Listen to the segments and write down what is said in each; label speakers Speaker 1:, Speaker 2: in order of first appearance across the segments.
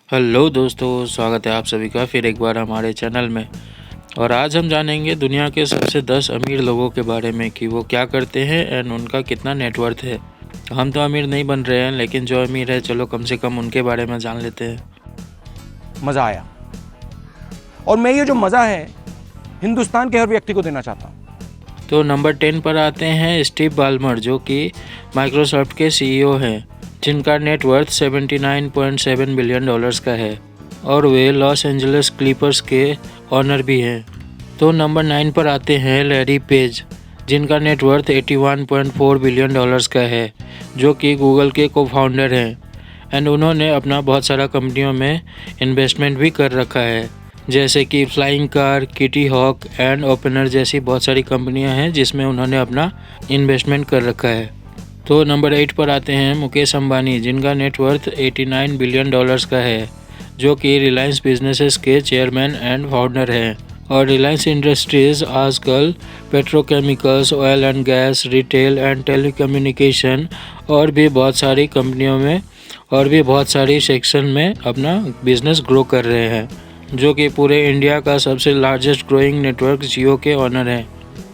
Speaker 1: Hello दोस्तों, स्वागत है आप सभी का फिर एक बार हमारे चैनल में। और आज हम जानेंगे दुनिया के सबसे 10 अमीर लोगों के बारे में कि वो क्या करते हैं एंड उनका कितना नेटवर्थ है। हम तो अमीर नहीं बन रहे हैं, लेकिन जो अमीर है चलो कम से कम उनके बारे में जान लेते हैं।
Speaker 2: मजा आया और मैं ये जो मजा है हिंदुस्तान के हर व्यक्ति को देना चाहता हूँ।
Speaker 1: तो नंबर 10 पर आते हैं स्टीव बाल्मर, जो कि माइक्रोसॉफ्ट के सीईओ हैं, जिनका नेटवर्थ $79.7 बिलियन का है और वे लॉस एंजलिस क्लिपर्स के ऑनर भी हैं। तो नंबर 9 पर आते हैं लैरी पेज, जिनका नेटवर्थ $81.4 बिलियन का है, जो कि गूगल के को फाउंडर हैं एंड उन्होंने अपना बहुत सारा कंपनियों में इन्वेस्टमेंट भी कर रखा है, जैसे कि flying car, Kitty Hawk and Opener जैसी बहुत सारी कंपनियां हैं जिसमें उन्होंने अपना इन्वेस्टमेंट कर रखा है। तो नंबर 8 पर आते हैं मुकेश अंबानी, जिनका नेटवर्थ $89 बिलियन का है, जो कि रिलायंस बिजनेसेस के चेयरमैन एंड फाउंडर हैं। और रिलायंस इंडस्ट्रीज़ आजकल petrochemicals, oil and gas, retail and telecommunication और भी बहुत सारी कंपनियों में और भी बहुत सारी सेक्शन में अपना बिजनेस ग्रो कर रहे हैं, जो कि पूरे इंडिया का सबसे लार्जेस्ट ग्रोइंग नेटवर्क जियो के ऑनर हैं।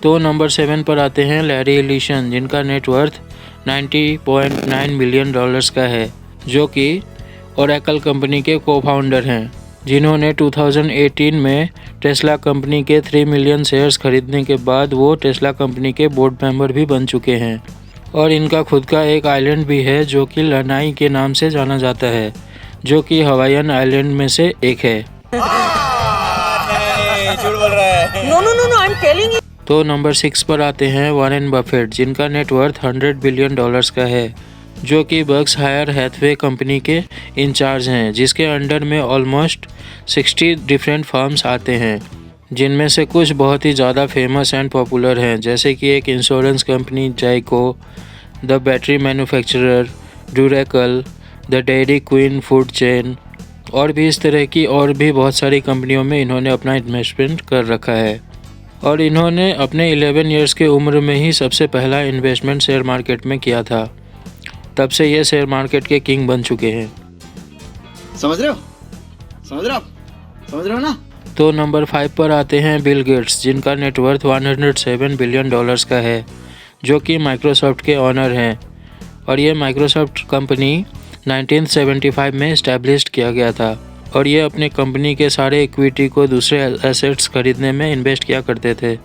Speaker 1: तो नंबर 7 पर आते हैं लैरी एलिसन, जिनका नेटवर्थ $90.9 बिलियन का है, जो कि ओरेकल कंपनी के को फाउंडर हैं, जिन्होंने 2018 में टेस्ला कंपनी के 3 मिलियन शेयर्स खरीदने के बाद वो टेस्ला कंपनी के बोर्ड मेंबर भी बन चुके हैं। और इनका खुद का एक आइलैंड भी है जो कि लनाई के नाम से जाना जाता है, जो कि हवाईयन आइलैंड में से एक है।
Speaker 3: झूठ बोल रहा है। No, I'm telling you.
Speaker 1: तो नंबर 6 पर आते हैं वॉरेन बफेट, जिनका नेटवर्थ $100 बिलियन का है, जो कि बर्क्स हायर हैथवे कंपनी के इंचार्ज हैं, जिसके अंडर में ऑलमोस्ट 60 डिफरेंट फर्म्स आते हैं, जिनमें से कुछ बहुत ही ज़्यादा फेमस एंड पॉपुलर हैं, जैसे कि एक insurance company Geico, the battery manufacturer Duracell, the Dairy Queen food chain और भी इस तरह की और भी बहुत सारी कंपनियों में इन्होंने अपना इन्वेस्टमेंट कर रखा है। और इन्होंने अपने 11 इयर्स के उम्र में ही सबसे पहला इन्वेस्टमेंट शेयर मार्केट में किया था। तब से ये शेयर मार्केट के किंग बन चुके हैं।
Speaker 3: समझ रहे हो ना?
Speaker 1: तो नंबर 5 पर आते हैं बिल गेट्स, जिनका नेटवर्थ $107 बिलियन का है, जो कि माइक्रोसॉफ्ट के ऑनर हैं। और ये माइक्रोसॉफ्ट कंपनी 1975 में इस्टेब्लिश किया गया था और ये अपने कंपनी के सारे इक्विटी को दूसरे एसेट्स खरीदने में इन्वेस्ट किया करते थे।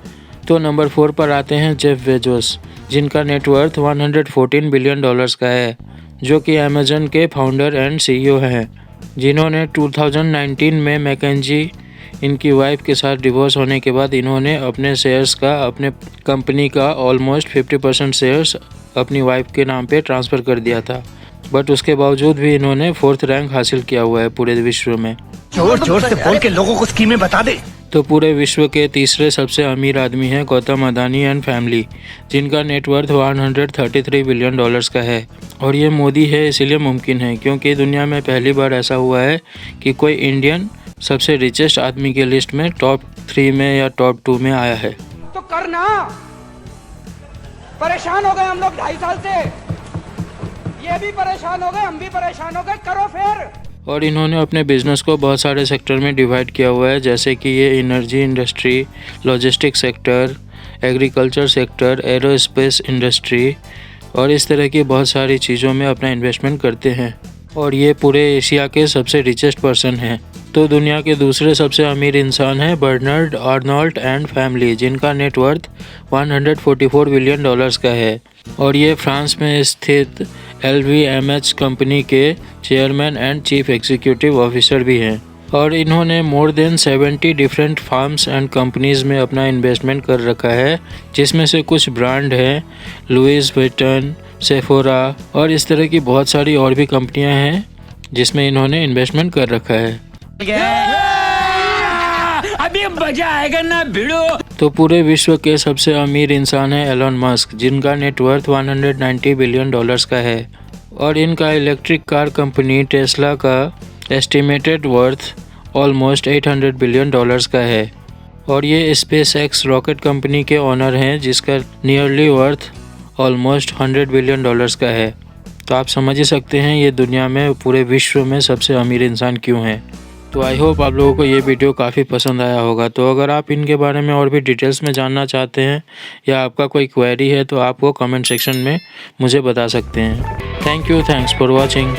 Speaker 1: तो नंबर 4 पर आते हैं जेफ बेजोस, जिनका नेटवर्थ $114 बिलियन का है, जो कि अमेजन के फाउंडर एंड सीईओ हैं, जिन्होंने 2019 में मैकेंजी इनकी वाइफ के साथ डिवोर्स होने के बाद इन्होंने अपने शेयर्स का, अपने कंपनी का ऑलमोस्ट 50% शेयर्स अपनी वाइफ के नाम पे ट्रांसफ़र कर दिया था। बट उसके बावजूद भी इन्होंने 4th रैंक हासिल किया हुआ है पूरे विश्व में।
Speaker 2: जोर जोर से बोल के लोगों को स्कीमें बता दे।
Speaker 1: तो पूरे विश्व के तीसरे सबसे अमीर आदमी हैं गौतम अदानी एंड फैमिली, जिनका नेटवर्थ $133 बिलियन का है। और ये मोदी है इसीलिए मुमकिन है क्योंकि दुनिया में पहली बार ऐसा हुआ है कि कोई इंडियन सबसे रिचेस्ट आदमी के लिस्ट में टॉप 3 में या टॉप 2 में आया है।
Speaker 4: तो करना, परेशान हो गए हम लोग 2.5 साल से, ये भी परेशान हो गए, हम भी परेशान हो गए, करो फिर।
Speaker 1: और इन्होंने अपने बिजनेस को बहुत सारे सेक्टर में डिवाइड किया हुआ है, जैसे कि ये energy industry, logistic sector, agriculture sector, aerospace industry और इस तरह की बहुत सारी चीज़ों में अपना इन्वेस्टमेंट करते हैं। और ये पूरे एशिया के सबसे रिचेस्ट पर्सन हैं। तो दुनिया के दूसरे सबसे अमीर इंसान हैं बर्नार्ड आर्नोल्ट एंड फैमिली, जिनका नेटवर्थ $144 बिलियन का है। और ये फ्रांस में स्थित LVMH कंपनी के chairman and chief executive officer भी हैं। और इन्होंने more than 70 different farms and companies में अपना इन्वेस्टमेंट कर रखा है, जिसमें से कुछ ब्रांड हैं लुइस विटन, सेफोरा और इस तरह की बहुत सारी और भी कंपनियां हैं जिसमें इन्होंने इन्वेस्टमेंट कर रखा है।
Speaker 4: अभी मजा आएगा ना भिड़ो।
Speaker 1: तो पूरे विश्व के सबसे अमीर इंसान है एलन मस्क, जिनका नेटवर्थ $190 बिलियन का है। और इनका इलेक्ट्रिक कार कंपनी टेस्ला का एस्टिमेटेड वर्थ ऑलमोस्ट $800 बिलियन का है। और ये स्पेस एक्स रॉकेट कंपनी के ऑनर हैं, जिसका नियरली वर्थ ऑलमोस्ट $100 बिलियन का है। तो आप समझ ही सकते हैं ये दुनिया में, पूरे विश्व में सबसे अमीर इंसान क्यों है। तो आई होप आप लोगों को ये वीडियो काफ़ी पसंद आया होगा। तो अगर आप इनके बारे में और भी डिटेल्स में जानना चाहते हैं या आपका कोई क्वेरी है तो आप वो कमेंट सेक्शन में मुझे बता सकते हैं। Thank you, thanks for watching.